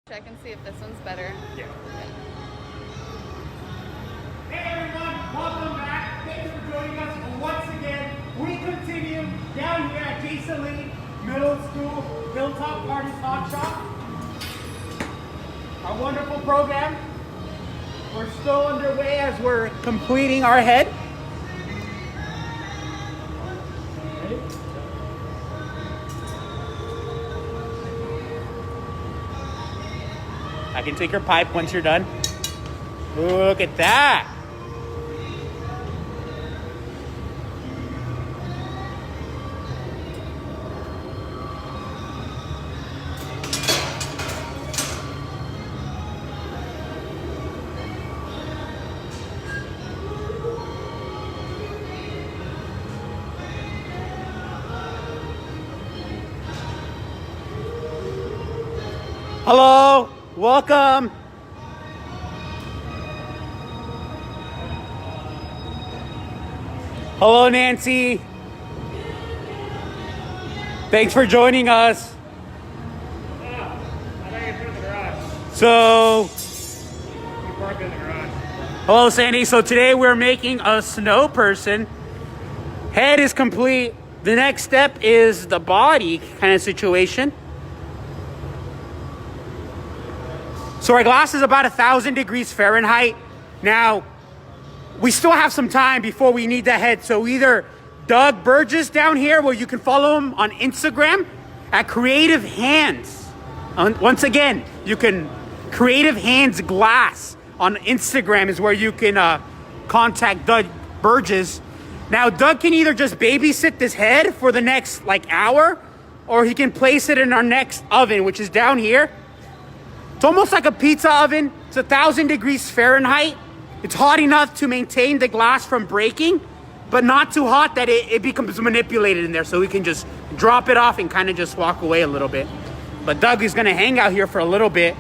Check and see if this one's better. Yeah. Hey everyone, welcome back. Thank you for joining us once again. We continue down here at Jason Lee Middle School, Hilltop Artists Hot Shop. Our wonderful program. We're still underway as we're completing our head. I can take your pipe once you're done. Look at that. Hello. Welcome. Hello, Nancy. Thanks for joining us. So, hello, Sandy. So today we're making a snow person. Head is complete. The next step is the body kind of situation. So our glass is about 1,000 degrees Fahrenheit. Now, we still have some time before we need the head. So either Doug Burgess down here, where you can follow him on Instagram at Creative Hands. Once again, you can Creative Hands Glass on Instagram is where you can contact Doug Burgess. Now, Doug can either just babysit this head for the next hour, or he can place it in our next oven, which is down here. It's almost like a pizza oven. It's 1,000 degrees Fahrenheit. It's hot enough to maintain the glass from breaking, but not too hot that it becomes manipulated in there. So we can just drop it off and kind of just walk away a little bit. But Doug is gonna hang out here for a little bit.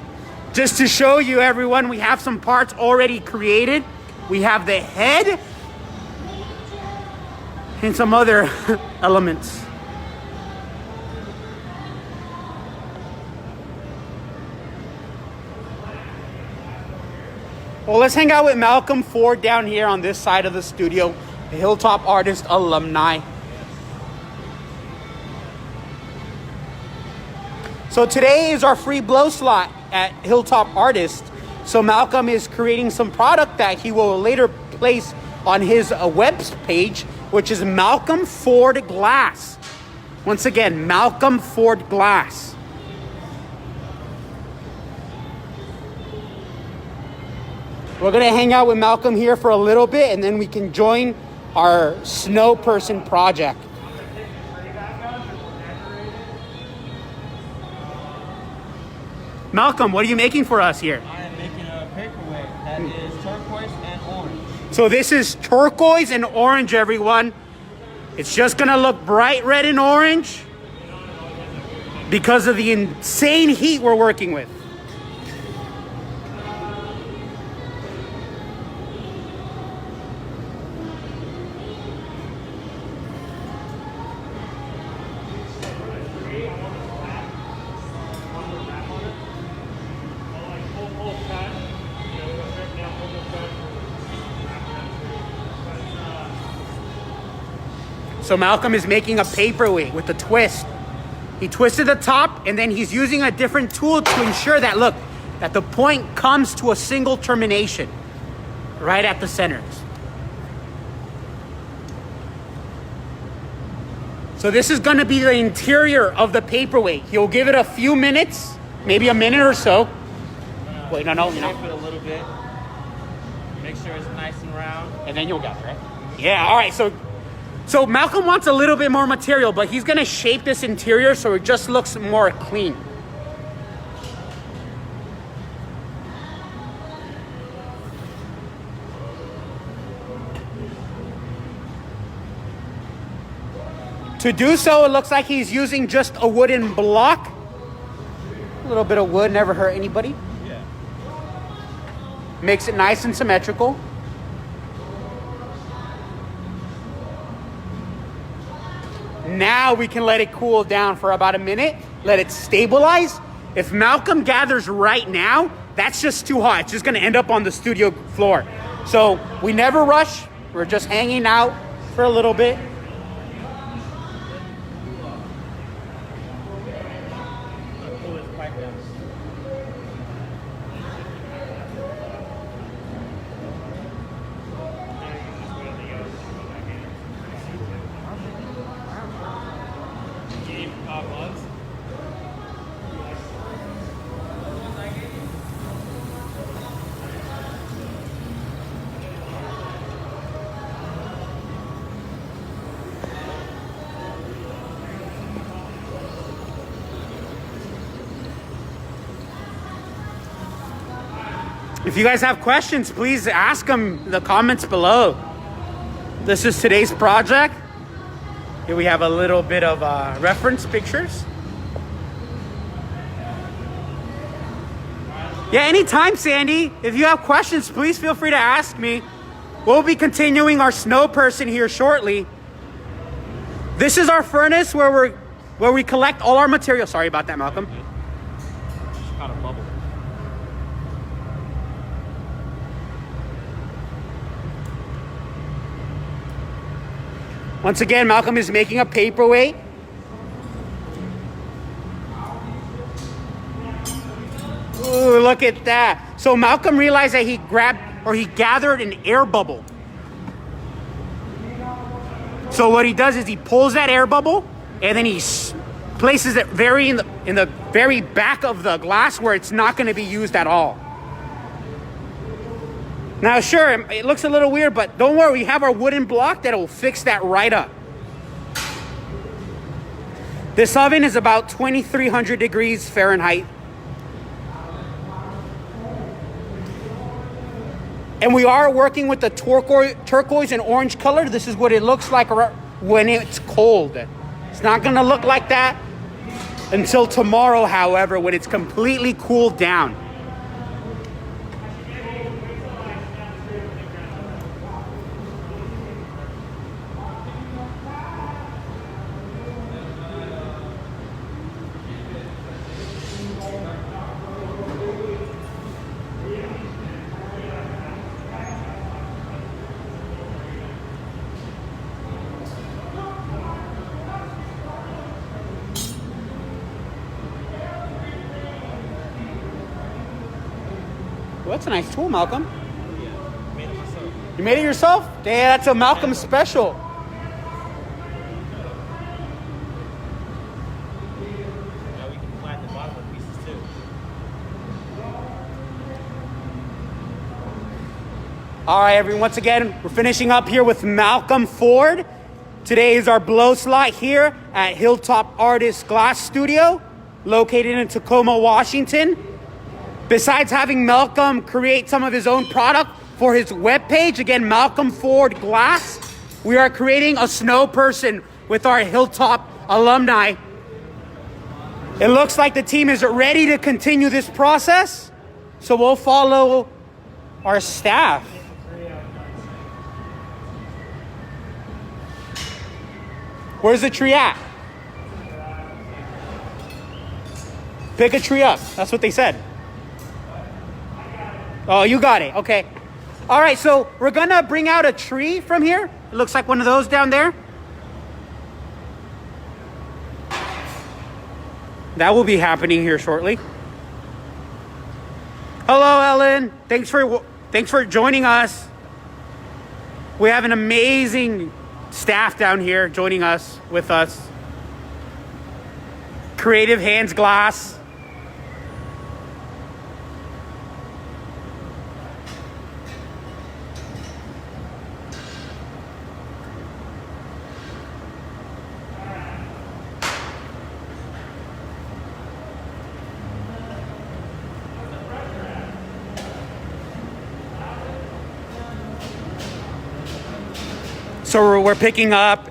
Just to show you everyone, we have some parts already created. We have the head and some other elements. Well, let's hang out with Malcolm Ford down here on this side of the studio, the Hilltop Artist alumni. So today is our free blow slot at Hilltop Artists. So Malcolm is creating some product that he will later place on his web page, which is Malcolm Ford Glass. Once again, Malcolm Ford Glass. We're gonna hang out with Malcolm here for a little bit, and then we can join our snow person project. Malcolm, what are you making for us here? I am making a paperweight that is turquoise and orange. So this is turquoise and orange, everyone. It's just gonna look bright red and orange because of the insane heat we're working with. So Malcolm is making a paperweight with a twist. He twisted the top, and then he's using a different tool to ensure that, look, that the point comes to a single termination right at the centers. So this is gonna be the interior of the paperweight. He'll give it a few minutes, maybe a minute or so. Wait, no. Shape it a little bit. Make sure it's nice and round. And then you'll get it, right? Yeah, all right, so Malcolm wants a little bit more material, but he's gonna shape this interior so it just looks more clean. To do so, it looks like he's using just a wooden block. A little bit of wood, never hurt anybody. Yeah. Makes it nice and symmetrical. Now we can let it cool down for about a minute, let it stabilize, if Malcolm gathers right now, that's just too hot. It's just gonna end up on the studio floor. So we never rush. We're just hanging out for a little bit. If you guys have questions, please ask them in the comments below. This is today's project. Here we have a little bit of reference pictures. Yeah, anytime, Sandy. If you have questions, please feel free to ask me. We'll be continuing our snow person here shortly. This is our furnace where we collect all our material. Sorry about that, Malcolm. Just got a bubble. Once again, Malcolm is making a paperweight. Ooh, look at that. So Malcolm realized that he gathered an air bubble. So what he does is he pulls that air bubble and then he places it in the very back of the glass where it's not going to be used at all. Now, sure, it looks a little weird, but don't worry, we have our wooden block that will fix that right up. This oven is about 2,300 degrees Fahrenheit. And we are working with the turquoise and orange color. This is what it looks like when it's cold. It's not gonna look like that until tomorrow, however, when it's completely cooled down. Well, that's a nice tool, Malcolm. Yeah, made it myself. You made it yourself? Damn, that's a Malcolm special. Now we can flatten the bottom of pieces too. All right, everyone, once again, we're finishing up here with Malcolm Ford. Today is our blow slot here at Hilltop Artists Glass Studio, located in Tacoma, Washington. Besides having Malcolm create some of his own product for his webpage, again, Malcolm Ford Glass, we are creating a snow person with our Hilltop alumni. It looks like the team is ready to continue this process, so we'll follow our staff. Where's the tree at? Pick a tree up. That's what they said. Oh, you got it. Okay. All right, so we're gonna bring out a tree from here. It looks like one of those down there. That will be happening here shortly. Hello, Ellen. Thanks for joining us. We have an amazing staff down here joining us with us. Creative Hands Glass. So we're picking up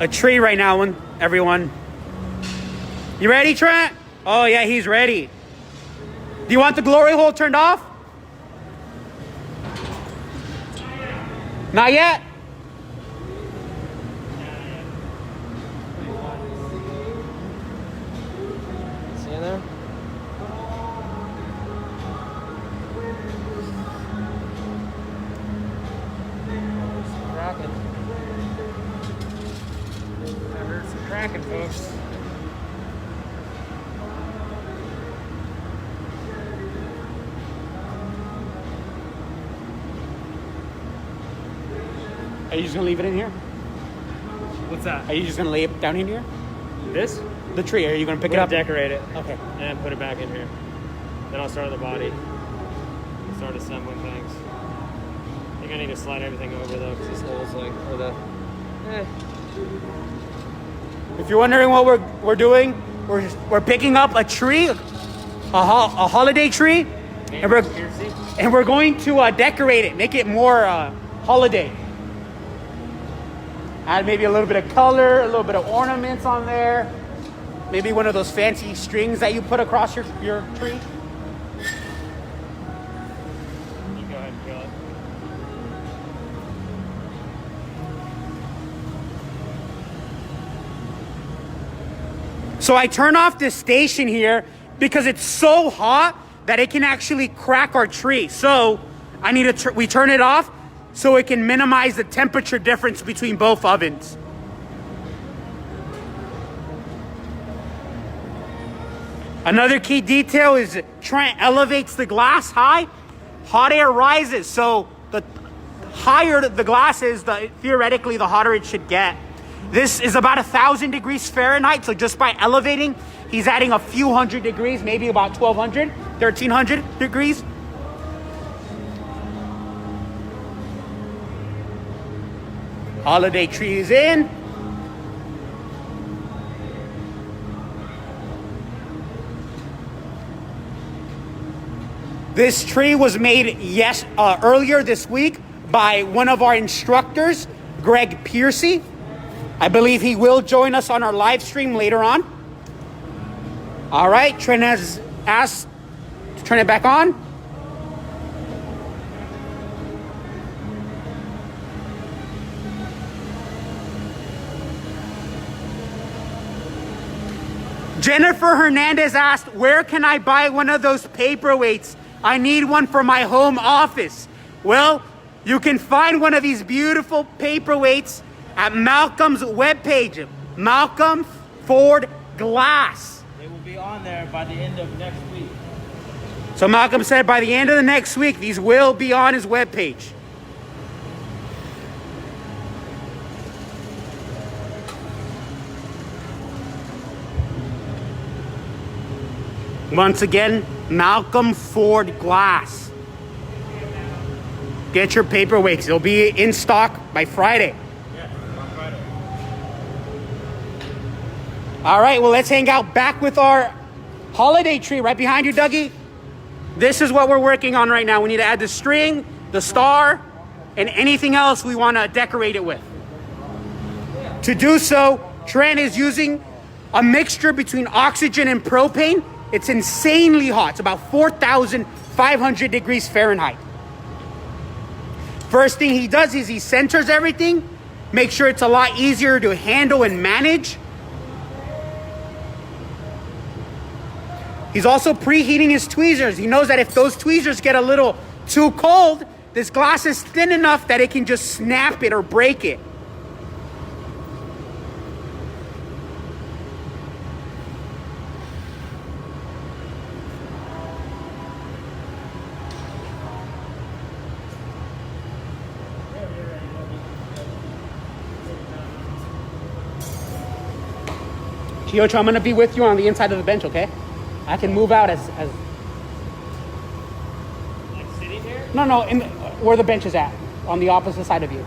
a tree right now, everyone. You ready, Trent? Oh yeah, he's ready. Do you want the glory hole turned off? Not yet? See in there? cracking, folks. Are you just gonna leave it in here? What's that? Are you just gonna lay it down in here? This? The tree, are you gonna pick We're it up? gonna decorate it. Okay. And put it back in here. Then I'll start on the body. Start assembling things. I think I need to slide everything over though, because this hole's like, or the, If you're wondering what we're doing, we're picking up a tree, a holiday tree, and we're going to decorate it, make it more holiday. Add maybe a little bit of color, a little bit of ornaments on there. Maybe one of those fancy strings that you put across your tree. You go ahead and drill it. So I turn off this station here because it's so hot that it can actually crack our tree. So I need to we turn it off so it can minimize the temperature difference between both ovens. Another key detail is Trent elevates the glass high, hot air rises. So the higher the glass is, theoretically the hotter it should get. This is about 1,000 degrees Fahrenheit. So just by elevating, he's adding a few hundred degrees, maybe about 1,200, 1,300 degrees. Holiday tree is in. This tree was made earlier this week by one of our instructors, Greg Piercy. I believe he will join us on our live stream later on. All right, Trent has asked to turn it back on. Jennifer Hernandez asked, where can I buy one of those paperweights? I need one for my home office. Well, you can find one of these beautiful paperweights at Malcolm's webpage, Malcolm Ford Glass. It will be on there by the end of next week. So Malcolm said by the end of the next week, these will be on his webpage. Once again, Malcolm Ford Glass. Get your paperweights. They'll be in stock by Friday. Yeah, on Friday. All right, well, let's hang out back with our holiday tree right behind you, Dougie. This is what we're working on right now. We need to add the string, the star, and anything else we want to decorate it with. To do so, Trent is using a mixture between oxygen and propane. It's insanely hot. It's about 4,500 degrees Fahrenheit. First thing he does is he centers everything, make sure it's a lot easier to handle and manage. He's also preheating his tweezers. He knows that if those tweezers get a little too cold, this glass is thin enough that it can just snap it or break it. Kyocho, I'm gonna be with you on the inside of the bench, okay? I can move out as Like sitting here? no, in where the bench is at, on the opposite side of you.